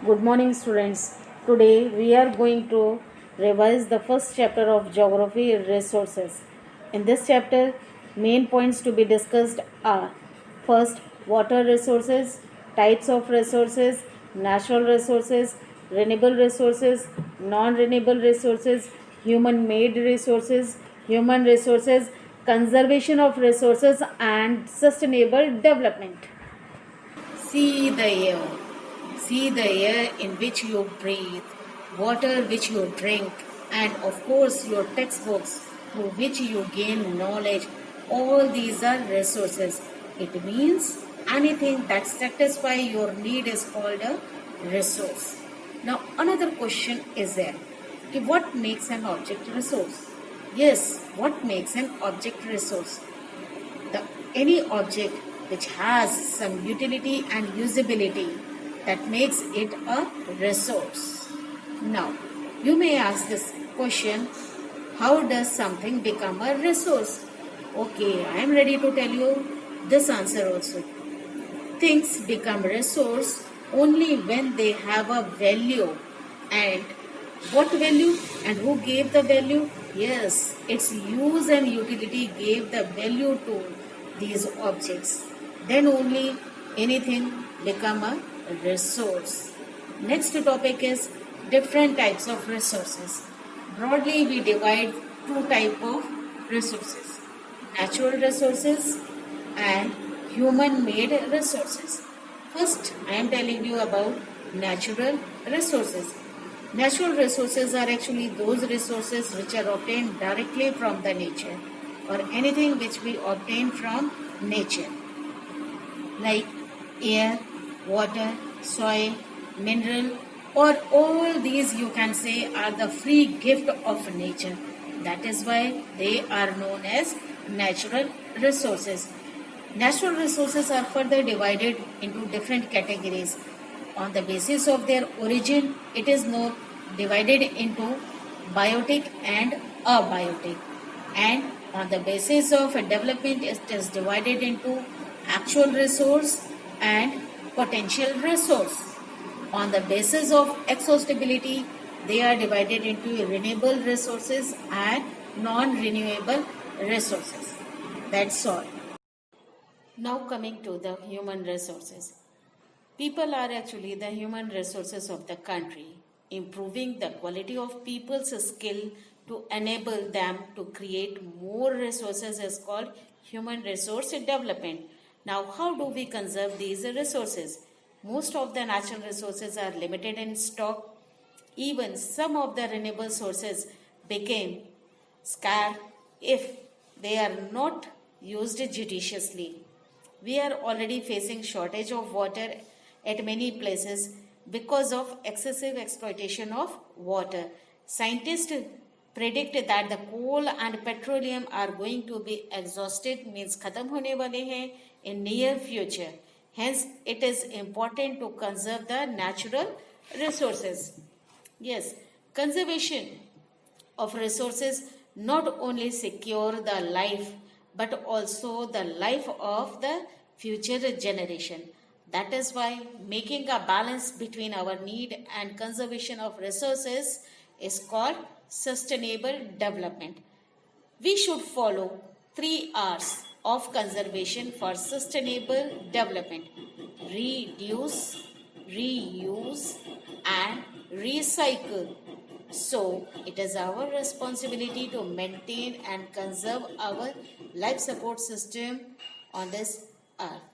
Good morning, students. Today we are going to revise the first chapter of Geography Resources. In this chapter, main points to be discussed are: first, water resources, types of resources, natural resources, renewable resources, non-renewable resources, human-made resources, human resources, conservation of resources, and sustainable development. See the air. See the air in which you breathe, water which you drink, and of course your textbooks through which you gain knowledge. All these are resources. It means anything that satisfies your need is called a resource. Now another question is there. What makes an object resource? Yes, what makes an object resource? Any object which has some utility and usability that makes it a resource. Now, you may ask this question, how does something become a resource? Okay, I am ready to tell you this answer also. Things become resource only when they have a value. And what value and who gave the value? Yes, its use and utility gave the value to these objects. Then only anything become a resource. Next topic is different types of resources. Broadly, we divide two types of resources: natural resources and human-made resources. First, I am telling you about natural resources. Natural resources are actually those resources which are obtained directly from the nature, or anything which we obtain from nature, like air, water, soil, mineral, or all these you can say are the free gift of nature. That is why they are known as natural resources. Natural resources are further divided into different categories. On the basis of their origin, it is now divided into biotic and abiotic. And on the basis of development, it is divided into actual resource and potential resource. On the basis of exhaustibility, they are divided into renewable resources and non-renewable resources. That's all. Now coming to the human resources. People are actually the human resources of the country. Improving the quality of people's skill to enable them to create more resources is called human resource development. Now, how do we conserve these resources? Most of the natural resources are limited in stock. Even some of the renewable sources became scarce if they are not used judiciously. We are already facing shortage of water at many places because of excessive exploitation of water. Scientists predict that the coal and petroleum are going to be exhausted, means khatam hone wale hain in near future. Hence, it is important to conserve the natural resources. Yes, conservation of resources not only secure the life but also the life of the future generation. That is why making a balance between our need and conservation of resources is called sustainable development. We should follow 3 R's of conservation for sustainable development: reduce, reuse, and recycle. So, it is our responsibility to maintain and conserve our life support system on this earth.